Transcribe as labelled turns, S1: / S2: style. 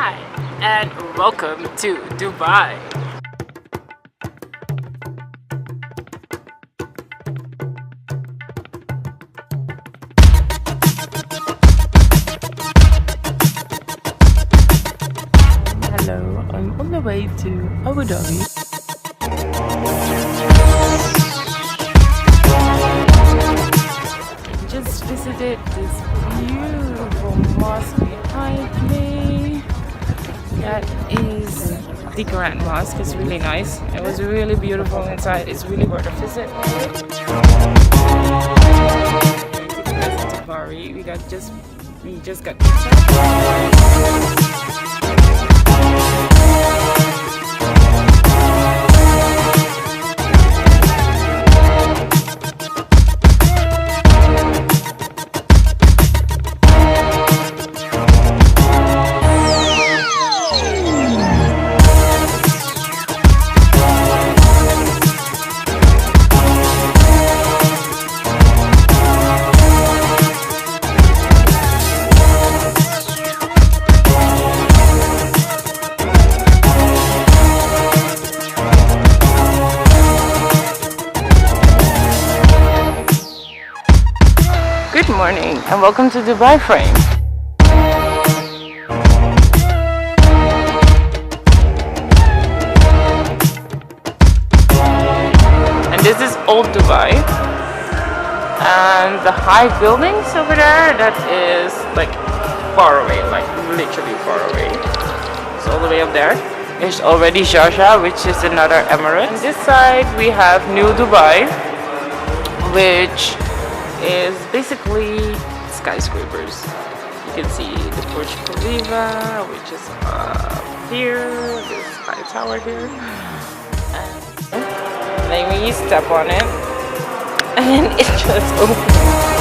S1: Hi, and welcome to Dubai. Hello, I'm on the way to Abu Dhabi. Just visited this beautiful mosque behind me. That is the Grand Mosque. It's really nice. It was really beautiful inside. It's really worth a visit. Bari. We just got Good morning and welcome to Dubai Frame. And this is old Dubai. And the high buildings over there, that is like far away, like literally far away. It's all the way up there. There's already Sharjah, which is another emirate. On this side we have New Dubai, which is basically skyscrapers. You can see the Burj Khalifa, which is up here, this high tower here, and then when you step on it, and it just opens.